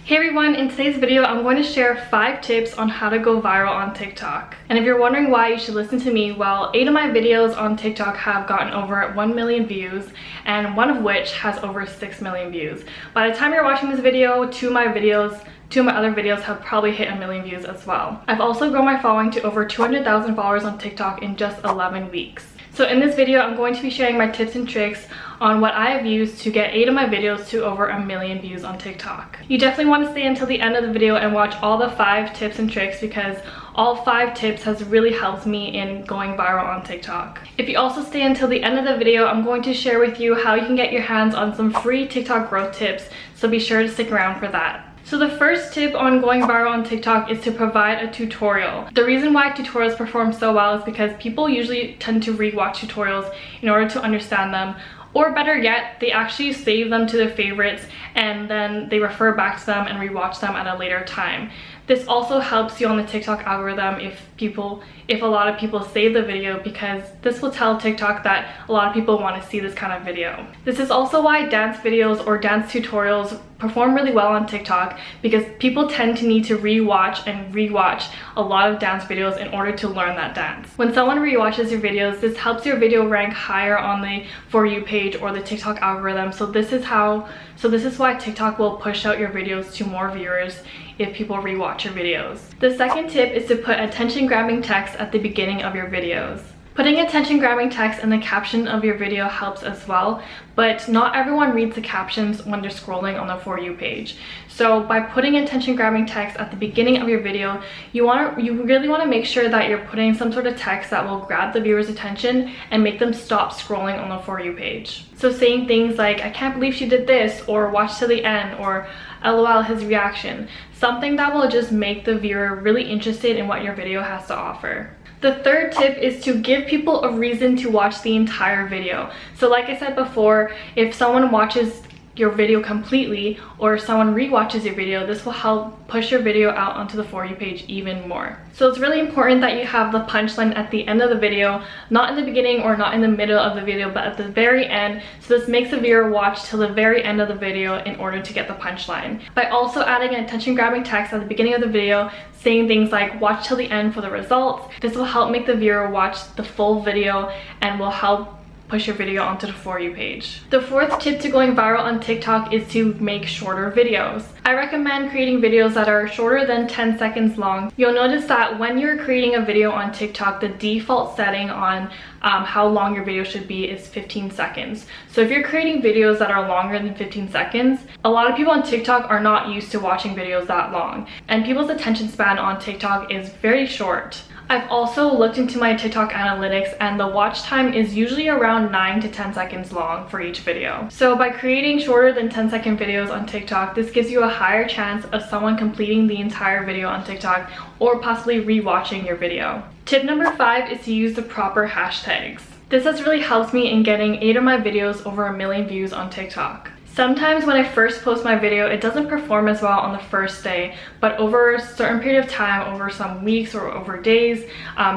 Hey everyone, in today's video I'm going to share 5 tips on how to go viral on TikTok. And if you're wondering why you should listen to me, well, 8 of my videos on TikTok have gotten over 1 million views, and one of which has over 6 million views. By the time you're watching this video, two of my other videos have probably hit 1 million views as well. I've also grown my following to over 200,000 followers on TikTok in just 11 weeks. So in this video, I'm going to be sharing my tips and tricks on what I have used to get 8 of my videos to over 1 million views on TikTok. You definitely want to stay until the end of the video and watch all the 5 tips and tricks because all 5 tips has really helped me in going viral on TikTok. If you also stay until the end of the video, I'm going to share with you how you can get your hands on some free TikTok growth tips, so be sure to stick around for that. So the first tip on going viral on TikTok is to provide a tutorial. The reason why tutorials perform so well is because people usually tend to rewatch tutorials in order to understand them, or better yet, they actually save them to their favorites and then they refer back to them and rewatch them at a later time. This also helps you on the TikTok algorithm if a lot of people save the video, because this will tell TikTok that a lot of people want to see this kind of video. This is also why dance videos or dance tutorials perform really well on TikTok, because people tend to need to rewatch and rewatch a lot of dance videos in order to learn that dance. When someone rewatches your videos, this helps your video rank higher on the For You page or the TikTok algorithm. So this is why TikTok will push out your videos to more viewers if people rewatch your videos. The second tip is to put attention-grabbing text at the beginning of your videos. Putting attention-grabbing text in the caption of your video helps as well, but not everyone reads the captions when they're scrolling on the For You page. So by putting attention-grabbing text at the beginning of your video, you really want to make sure that you're putting some sort of text that will grab the viewer's attention and make them stop scrolling on the For You page. So saying things like, "I can't believe she did this," or "watch to the end," or "LOL his reaction." Something that will just make the viewer really interested in what your video has to offer. The third tip is to give people a reason to watch the entire video. So like I said before, if someone watches your video completely or someone rewatches your video, this will help push your video out onto the For You page even more. So it's really important that you have the punchline at the end of the video, not in the beginning or not in the middle of the video, but at the very end. So this makes the viewer watch till the very end of the video in order to get the punchline. By also adding an attention-grabbing text at the beginning of the video, saying things like "watch till the end for the results," this will help make the viewer watch the full video and will help push your video onto the For You page. The fourth tip to going viral on TikTok is to make shorter videos. I recommend creating videos that are shorter than 10 seconds long. You'll notice that when you're creating a video on TikTok, the default setting on how long your video should be is 15 seconds. So if you're creating videos that are longer than 15 seconds, a lot of people on TikTok are not used to watching videos that long, and people's attention span on TikTok is very short. I've also looked into my TikTok analytics, and the watch time is usually around 9 to 10 seconds long for each video. So by creating shorter than 10-second videos on TikTok, this gives you a higher chance of someone completing the entire video on TikTok or possibly rewatching your video. Tip number 5 is to use the proper hashtags. This has really helped me in getting 8 of my videos over 1 million views on TikTok. Sometimes when I first post my video, it doesn't perform as well on the first day, but over a certain period of time, over some weeks or over days,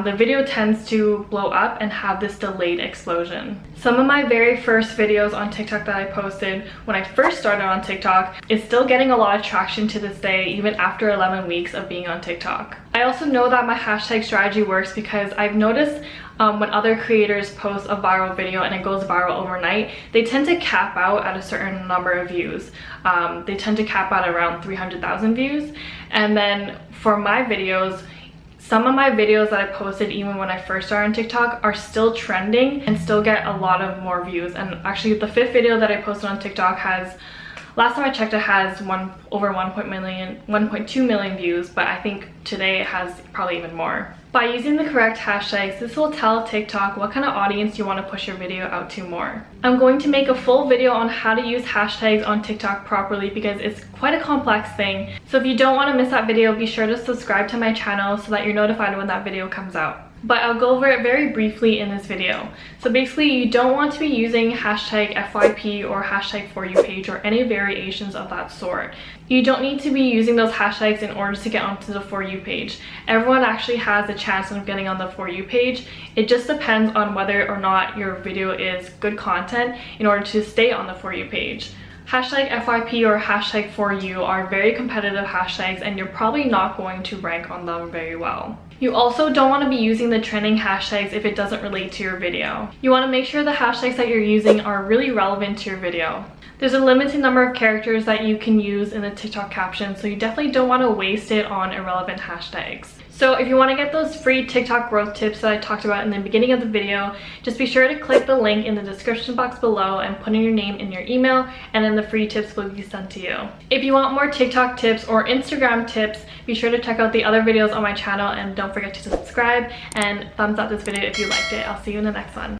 the video tends to blow up and have this delayed explosion. Some of my very first videos on TikTok that I posted when I first started on TikTok is still getting a lot of traction to this day, even after 11 weeks of being on TikTok. I also know that my hashtag strategy works because I've noticed when other creators post a viral video and it goes viral overnight, they tend to cap out at a certain number of views. They tend to cap out around 300,000 views. And then for my videos, some of my videos that I posted even when I first started on TikTok are still trending and still get a lot of more views. And actually the 5th video that I posted on TikTok has, last time I checked, it has over 1.2 million views, but I think today it has probably even more. By using the correct hashtags, this will tell TikTok what kind of audience you want to push your video out to more. I'm going to make a full video on how to use hashtags on TikTok properly because it's quite a complex thing. So if you don't want to miss that video, be sure to subscribe to my channel so that you're notified when that video comes out. But I'll go over it very briefly in this video. So basically, you don't want to be using hashtag FYP or hashtag For You page or any variations of that sort. You don't need to be using those hashtags in order to get onto the For You page. Everyone actually has a chance of getting on the For You page. It just depends on whether or not your video is good content in order to stay on the For You page. Hashtag FYP or hashtag for you are very competitive hashtags and you're probably not going to rank on them very well. You also don't want to be using the trending hashtags if it doesn't relate to your video. You want to make sure the hashtags that you're using are really relevant to your video. There's a limited number of characters that you can use in the TikTok caption, so you definitely don't want to waste it on irrelevant hashtags. So if you want to get those free TikTok growth tips that I talked about in the beginning of the video, just be sure to click the link in the description box below and put in your name in your email, and then the free tips will be sent to you. If you want more TikTok tips or Instagram tips, be sure to check out the other videos on my channel, and don't forget to subscribe and thumbs up this video if you liked it. I'll see you in the next one.